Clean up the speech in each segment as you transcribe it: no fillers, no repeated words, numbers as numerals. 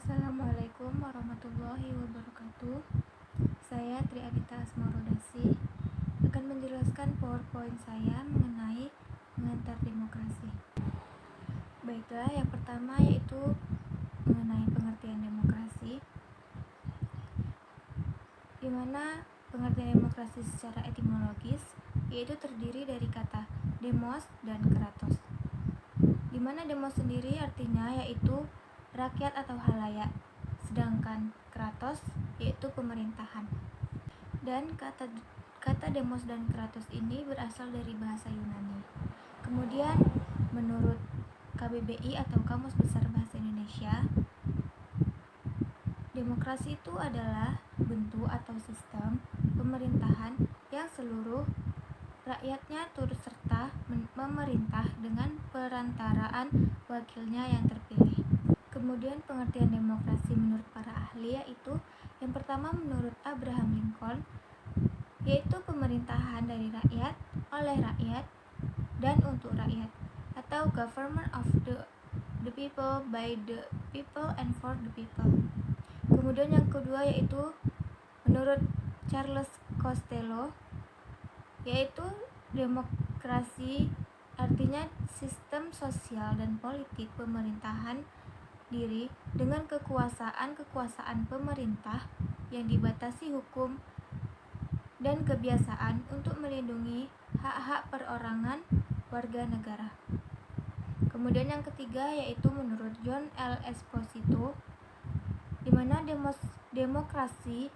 Assalamualaikum warahmatullahi wabarakatuh. Saya Tri Adita Asmarodasi akan menjelaskan PowerPoint saya mengenai pengantar demokrasi. Baiklah, yang pertama yaitu mengenai pengertian demokrasi, di mana pengertian demokrasi secara etimologis yaitu terdiri dari kata demos dan kratos, di mana demos sendiri artinya yaitu rakyat atau halayak, sedangkan kratos yaitu pemerintahan. Dan kata demos dan kratos ini berasal dari bahasa Yunani. Kemudian menurut KBBI atau Kamus Besar Bahasa Indonesia, demokrasi itu adalah bentuk atau sistem pemerintahan yang seluruh rakyatnya turut serta memerintah dengan perantaraan wakilnya yang terpilih. Kemudian pengertian demokrasi menurut para ahli yaitu yang pertama menurut Abraham Lincoln, yaitu pemerintahan dari rakyat, oleh rakyat, dan untuk rakyat, atau government of the people, by the people, and for the people. Kemudian yang kedua yaitu menurut Charles Costello, yaitu demokrasi artinya sistem sosial dan politik pemerintahan diri dengan kekuasaan pemerintah yang dibatasi hukum dan kebiasaan untuk melindungi hak-hak perorangan warga negara. Kemudian yang ketiga yaitu menurut John L. Esposito, di mana demokrasi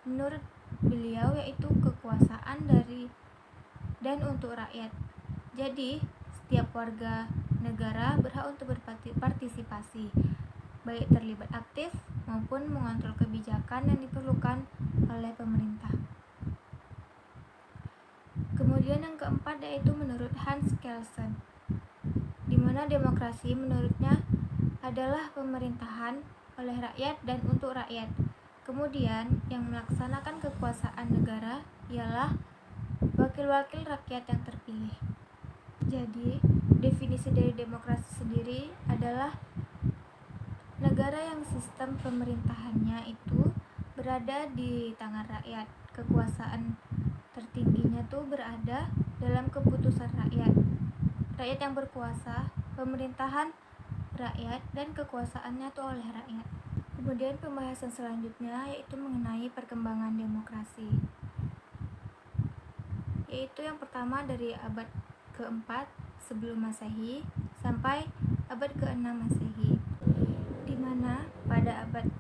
menurut beliau yaitu kekuasaan dari dan untuk rakyat. Jadi, setiap warga negara berhak untuk berpartisipasi, baik terlibat aktif maupun mengontrol kebijakan yang diperlukan oleh pemerintah. Kemudian yang keempat yaitu menurut Hans Kelsen, di mana demokrasi menurutnya adalah pemerintahan oleh rakyat dan untuk rakyat. Kemudian yang melaksanakan kekuasaan negara ialah wakil-wakil rakyat yang terpilih. Jadi, definisi dari demokrasi sendiri adalah negara yang sistem pemerintahannya itu berada di tangan rakyat. Kekuasaan tertingginya tuh berada dalam keputusan rakyat. Rakyat yang berkuasa, pemerintahan rakyat, dan kekuasaannya tuh oleh rakyat. Kemudian pembahasan selanjutnya yaitu mengenai perkembangan demokrasi, yaitu yang pertama dari abad ke-4 sebelum Masehi sampai abad ke-6 Masehi, di mana pada abad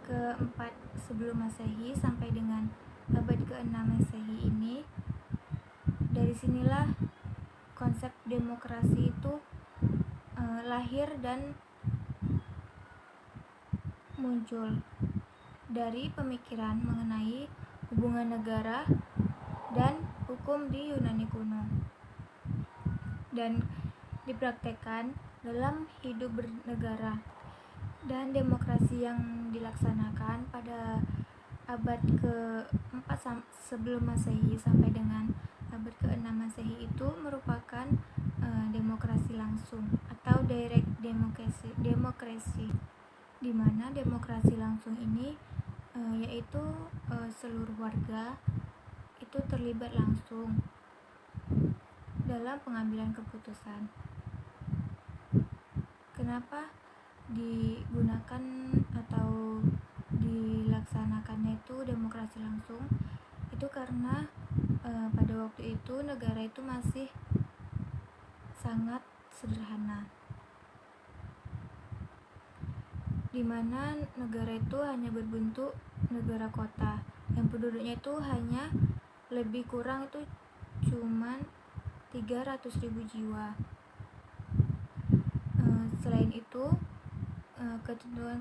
ke-4 sebelum Masehi sampai dengan abad ke-6 Masehi ini, dari sinilah konsep demokrasi itu lahir dan muncul dari pemikiran mengenai hubungan negara dan hukum di Yunani kuno, dan dipraktekkan dalam hidup bernegara. Dan demokrasi yang dilaksanakan pada abad ke-4 sebelum Masehi sampai dengan abad ke-6 Masehi itu merupakan demokrasi langsung atau direct democracy, di mana demokrasi langsung ini yaitu seluruh warga itu terlibat langsung dalam pengambilan keputusan. Kenapa digunakan atau dilaksanakannya itu demokrasi langsung? Itu karena pada waktu itu negara itu masih sangat sederhana, di mana negara itu hanya berbentuk negara kota yang penduduknya itu hanya lebih kurang itu cuman 300.000 jiwa. Selain itu,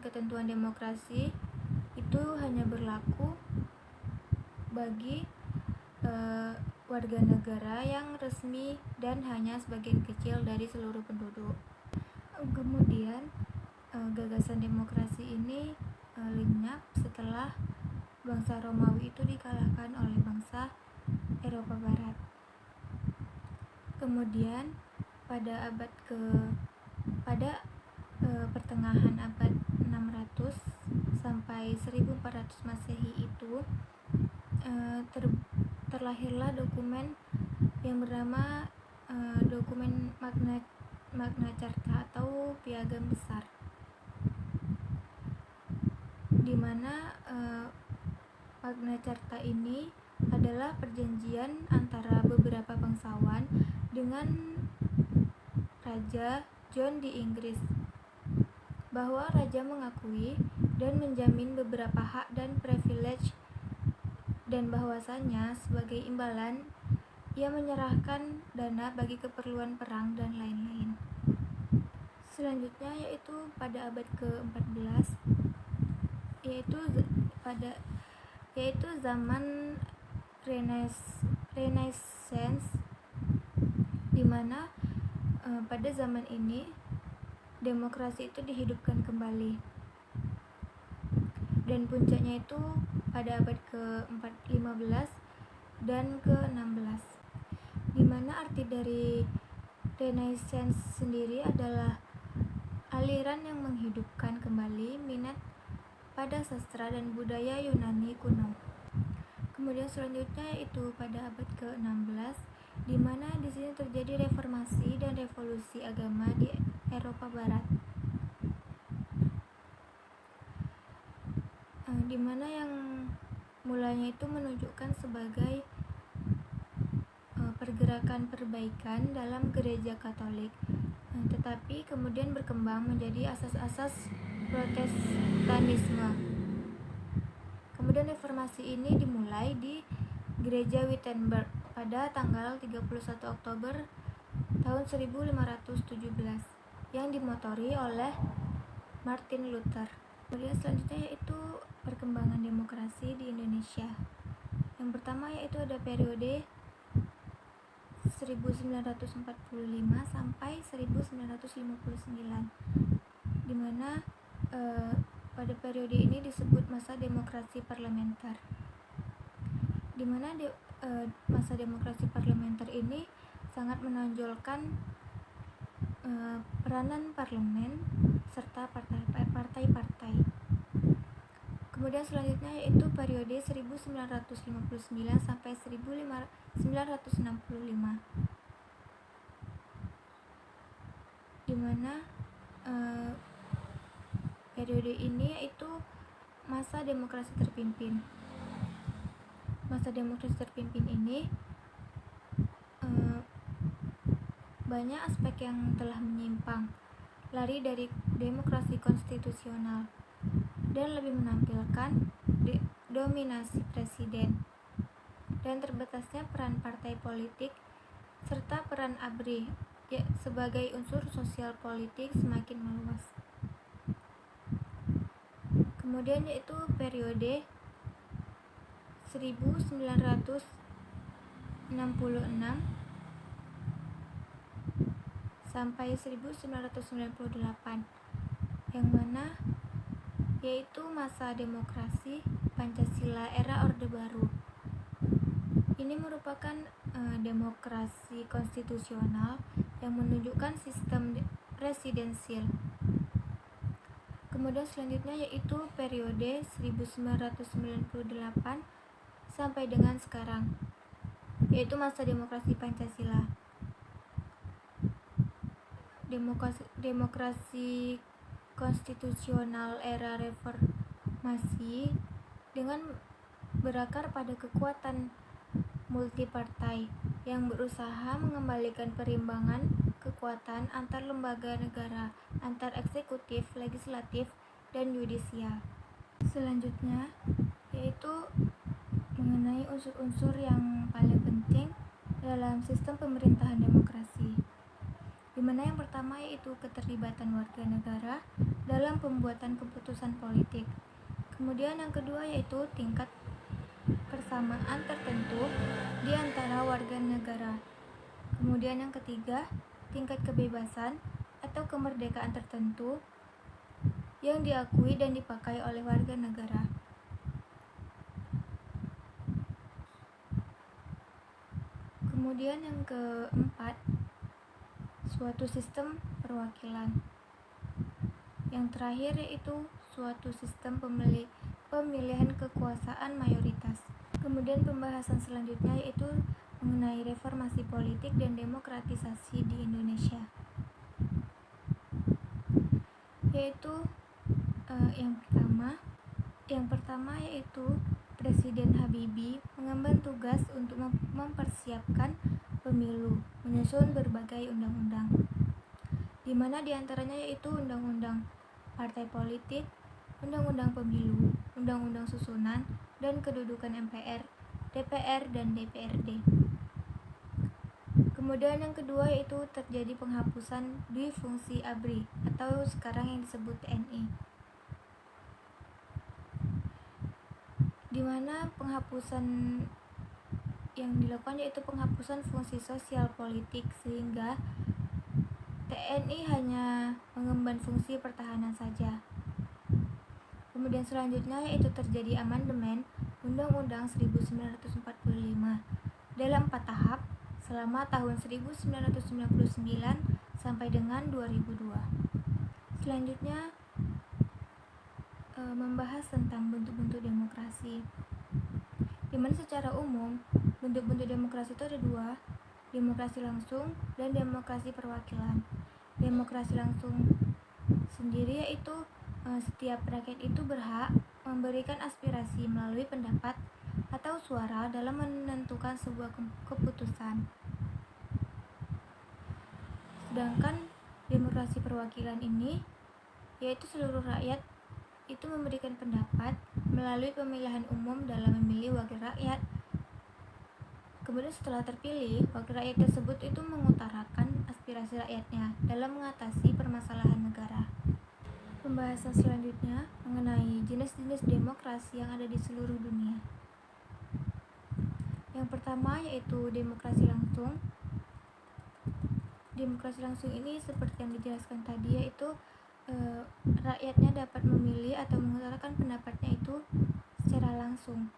ketentuan demokrasi itu hanya berlaku bagi warga negara yang resmi dan hanya sebagian kecil dari seluruh penduduk. Kemudian gagasan demokrasi ini lenyap setelah bangsa Romawi itu dikalahkan oleh bangsa Eropa Barat. Kemudian pada pertengahan abad 600 sampai 1400 Masehi itu terlahirlah dokumen yang bernama dokumen Magna Carta atau Piagam Besar, di mana Magna Carta ini adalah perjanjian antara beberapa bangsawan dengan Raja John di Inggris, bahwa raja mengakui dan menjamin beberapa hak dan privilege, dan bahwasanya sebagai imbalan ia menyerahkan dana bagi keperluan perang dan lain-lain. Selanjutnya yaitu pada abad ke-14 yaitu zaman Renaissance, di mana pada zaman ini demokrasi itu dihidupkan kembali, dan puncaknya itu pada abad ke-15 dan ke-16, di mana arti dari Renaissance sendiri adalah aliran yang menghidupkan kembali minat pada sastra dan budaya Yunani kuno. Kemudian selanjutnya yaitu pada abad ke-16, di mana di sini terjadi reformasi dan revolusi agama di Eropa Barat, di mana yang mulanya itu menunjukkan sebagai pergerakan perbaikan dalam gereja Katolik, tetapi kemudian berkembang menjadi asas-asas Protestanisme. Kemudian reformasi ini dimulai di gereja Wittenberg pada tanggal 31 Oktober tahun 1517 yang dimotori oleh Martin Luther. Kemudian selanjutnya yaitu perkembangan demokrasi di Indonesia. Yang pertama yaitu ada periode 1945 sampai 1959, di mana pada periode ini disebut masa demokrasi parlementer, di mana masa demokrasi parlementer ini sangat menonjolkan peranan parlemen serta partai-partai. Kemudian selanjutnya yaitu periode 1959 sampai 1965, di mana periode ini yaitu masa demokrasi terpimpin. Masa demokrasi terpimpin ini banyak aspek yang telah menyimpang, lari dari demokrasi konstitusional, dan lebih menampilkan dominasi presiden dan terbatasnya peran partai politik serta peran ABRI sebagai unsur sosial politik semakin meluas. Kemudian yaitu periode 1966 sampai 1998, yang mana yaitu masa demokrasi Pancasila era Orde Baru. Ini merupakan demokrasi konstitusional yang menunjukkan sistem presidensial. Kemudian selanjutnya yaitu periode 1998 sampai dengan sekarang, yaitu masa demokrasi Pancasila. Demokrasi konstitusional era reformasi dengan berakar pada kekuatan multipartai yang berusaha mengembalikan perimbangan kekuatan antar lembaga negara, antar eksekutif, legislatif, dan yudisial. Selanjutnya yaitu mengenai unsur-unsur yang paling penting dalam sistem pemerintahan demokrasi, di mana yang pertama yaitu keterlibatan warga negara dalam pembuatan keputusan politik. Kemudian yang kedua yaitu tingkat persamaan tertentu di antara warga negara. Kemudian yang ketiga, tingkat kebebasan atau kemerdekaan tertentu yang diakui dan dipakai oleh warga negara. Kemudian yang keempat, suatu sistem perwakilan. Yang terakhir yaitu suatu sistem pemilihan kekuasaan mayoritas. Kemudian pembahasan selanjutnya yaitu mengenai reformasi politik dan demokratisasi di Indonesia. Yaitu yang pertama yaitu Presiden Habibie mengemban tugas untuk mempersiapkan pemilu, menyusun berbagai undang-undang, di mana diantaranya yaitu undang-undang partai politik, undang-undang pemilu, undang-undang susunan, dan kedudukan MPR, DPR, dan DPRD. Kemudian yang kedua yaitu terjadi penghapusan dui fungsi ABRI atau sekarang yang disebut TNI, di mana penghapusan yang dilakukan yaitu penghapusan fungsi sosial politik, sehingga TNI hanya mengemban fungsi pertahanan saja. Kemudian selanjutnya yaitu terjadi amandemen Undang-Undang 1945 dalam 4 tahap selama tahun 1999 sampai dengan 2002. Selanjutnya membahas tentang bentuk-bentuk demokrasi, di mana secara umum bentuk-bentuk demokrasi itu ada dua, demokrasi langsung dan demokrasi perwakilan. Demokrasi langsung sendiri yaitu setiap rakyat itu berhak memberikan aspirasi melalui pendapat atau suara dalam menentukan sebuah keputusan. Sedangkan demokrasi perwakilan ini yaitu seluruh rakyat itu memberikan pendapat melalui pemilihan umum dalam memilih wakil rakyat. Kemudian setelah terpilih, wakil rakyat tersebut itu mengutarakan aspirasi rakyatnya dalam mengatasi permasalahan negara. Pembahasan selanjutnya mengenai jenis-jenis demokrasi yang ada di seluruh dunia. Yang pertama yaitu demokrasi langsung. Demokrasi langsung ini seperti yang dijelaskan tadi, yaitu rakyatnya dapat memilih atau mengutarakan pendapatnya itu secara langsung.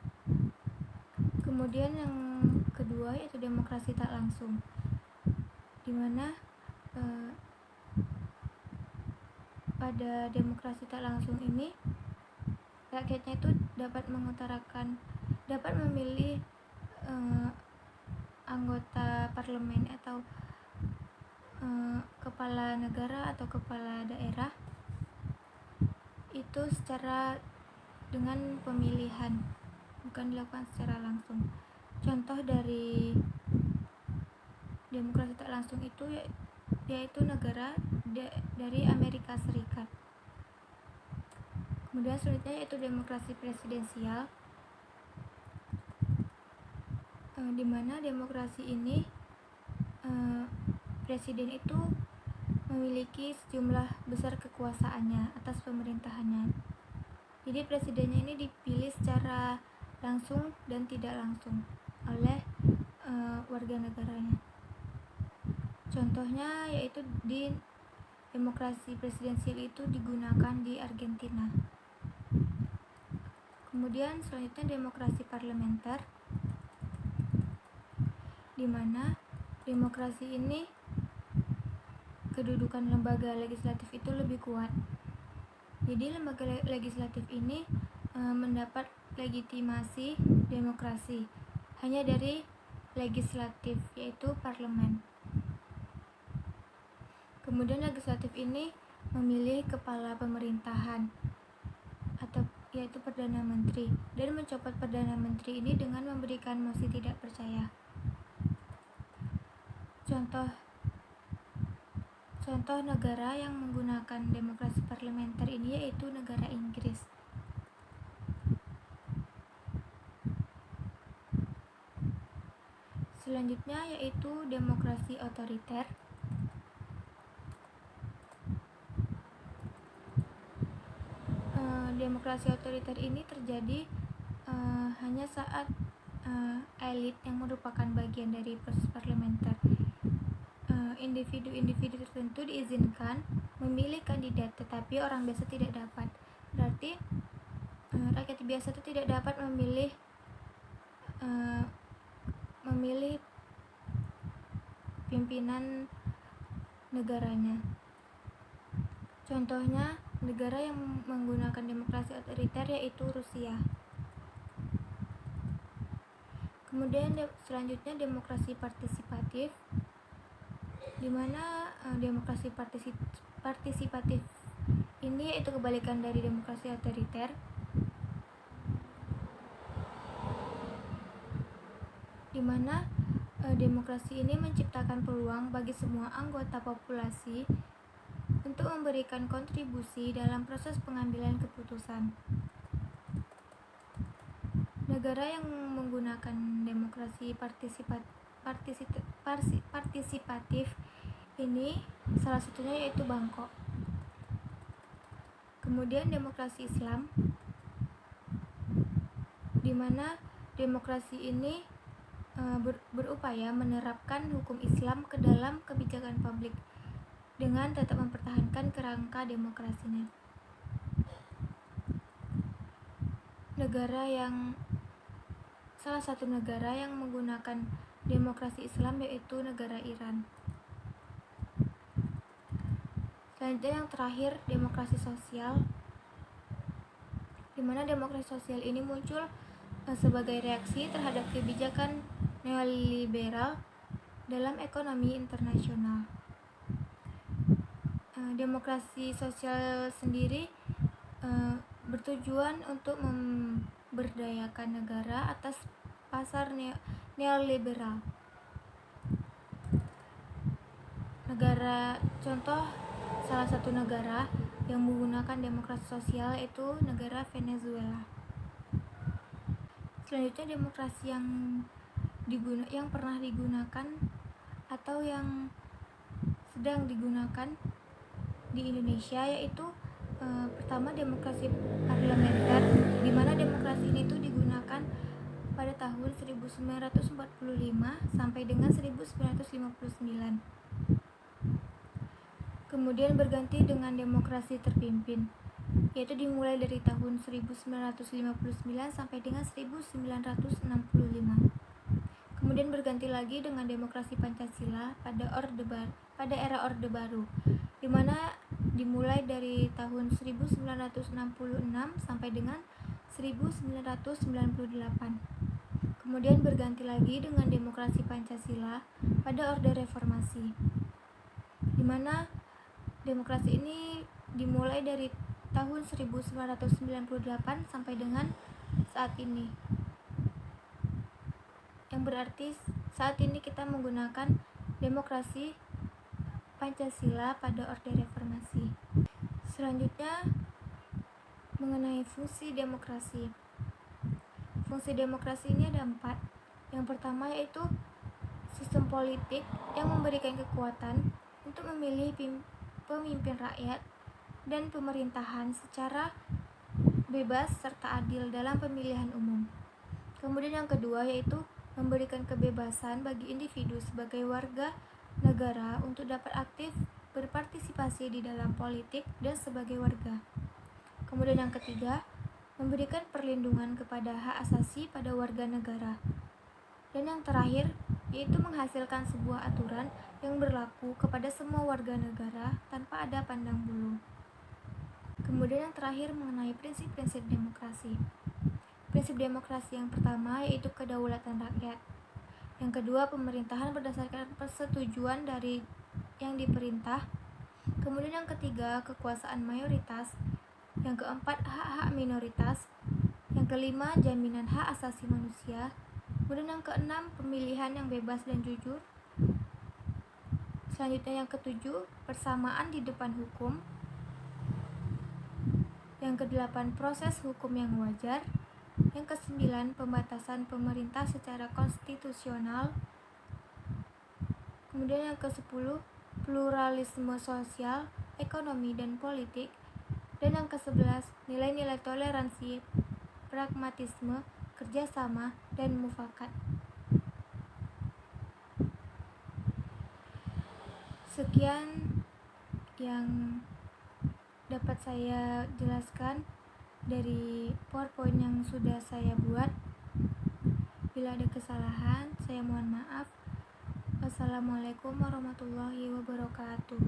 Kemudian yang kedua yaitu demokrasi tak langsung, di mana pada demokrasi tak langsung ini rakyatnya itu dapat memilih anggota parlemen atau kepala negara atau kepala daerah itu secara dengan pemilihan, bukan dilakukan secara langsung. Contoh dari demokrasi tak langsung itu yaitu negara dari Amerika Serikat. Kemudian selanjutnya yaitu demokrasi presidensial, di mana demokrasi ini presiden itu memiliki sejumlah besar kekuasaannya atas pemerintahannya. Jadi presidennya ini dipilih secara langsung dan tidak langsung oleh warga negaranya. Contohnya yaitu di demokrasi presidensial itu digunakan di Argentina. Kemudian selanjutnya demokrasi parlementer, di mana demokrasi ini kedudukan lembaga legislatif itu lebih kuat. Jadi lembaga legislatif ini mendapat legitimasi demokrasi hanya dari legislatif, yaitu parlemen. Kemudian legislatif ini memilih kepala pemerintahan atau yaitu Perdana Menteri, dan mencopot Perdana Menteri ini dengan memberikan mosi tidak percaya. Contoh negara yang menggunakan demokrasi parlementer ini yaitu negara Inggris. Selanjutnya yaitu demokrasi otoriter. Demokrasi otoriter ini terjadi hanya saat elit yang merupakan bagian dari proses parlementer, individu-individu tertentu diizinkan memilih kandidat, tetapi orang biasa tidak dapat. Berarti rakyat biasa itu tidak dapat memilih pimpinan negaranya. Contohnya negara yang menggunakan demokrasi otoriter yaitu Rusia. Kemudian selanjutnya demokrasi partisipatif, di mana demokrasi partisipatif ini yaitu kebalikan dari demokrasi otoriter, di mana demokrasi ini menciptakan peluang bagi semua anggota populasi untuk memberikan kontribusi dalam proses pengambilan keputusan. Negara yang menggunakan demokrasi partisipatif ini salah satunya yaitu Bangkok. Kemudian demokrasi Islam, di mana demokrasi ini berupaya menerapkan hukum Islam ke dalam kebijakan publik dengan tetap mempertahankan kerangka demokrasinya. Salah satu negara yang menggunakan demokrasi Islam yaitu negara Iran. Selanjutnya yang terakhir, demokrasi sosial, di mana demokrasi sosial ini muncul sebagai reaksi terhadap kebijakan neoliberal dalam ekonomi internasional. Demokrasi sosial sendiri bertujuan untuk memberdayakan negara atas pasar neoliberal. Salah satu negara yang menggunakan demokrasi sosial yaitu negara Venezuela. Selanjutnya demokrasi yang pernah digunakan atau yang sedang digunakan di Indonesia yaitu pertama demokrasi parlementer, di mana demokrasi ini digunakan pada tahun 1945 sampai dengan 1959. Kemudian berganti dengan demokrasi terpimpin, yaitu dimulai dari tahun 1959 sampai dengan 1965. Kemudian berganti lagi dengan demokrasi Pancasila pada era Orde Baru, di mana dimulai dari tahun 1966 sampai dengan 1998. Kemudian berganti lagi dengan demokrasi Pancasila pada Orde Reformasi, di mana demokrasi ini dimulai dari tahun 1998 sampai dengan saat ini. Yang berarti saat ini kita menggunakan demokrasi Pancasila pada Orde Reformasi. Selanjutnya mengenai fungsi demokrasi. Fungsi demokrasi ini ada 4. Yang pertama yaitu sistem politik yang memberikan kekuatan untuk memilih pemimpin rakyat dan pemerintahan secara bebas serta adil dalam pemilihan umum. Kemudian yang kedua yaitu memberikan kebebasan bagi individu sebagai warga negara untuk dapat aktif berpartisipasi di dalam politik dan sebagai warga. Kemudian yang ketiga, memberikan perlindungan kepada hak asasi pada warga negara. Dan yang terakhir, yaitu menghasilkan sebuah aturan yang berlaku kepada semua warga negara tanpa ada pandang bulu. Kemudian yang terakhir mengenai prinsip-prinsip demokrasi. Prinsip demokrasi yang pertama yaitu kedaulatan rakyat. Yang kedua, pemerintahan berdasarkan persetujuan dari yang diperintah. Kemudian yang ketiga, kekuasaan mayoritas. Yang keempat, hak-hak minoritas. Yang kelima, jaminan hak asasi manusia. Kemudian yang keenam, pemilihan yang bebas dan jujur. Selanjutnya yang ketujuh, persamaan di depan hukum. Yang kedelapan, proses hukum yang wajar. Yang kesembilan, pembatasan pemerintah secara konstitusional. Kemudian yang ke-10, pluralisme sosial, ekonomi, dan politik. Dan yang ke-11, nilai-nilai toleransi, pragmatisme, kerjasama, dan mufakat. Sekian yang dapat saya jelaskan dari PowerPoint yang sudah saya buat. Bila ada kesalahan, saya mohon maaf. Wassalamualaikum warahmatullahi wabarakatuh.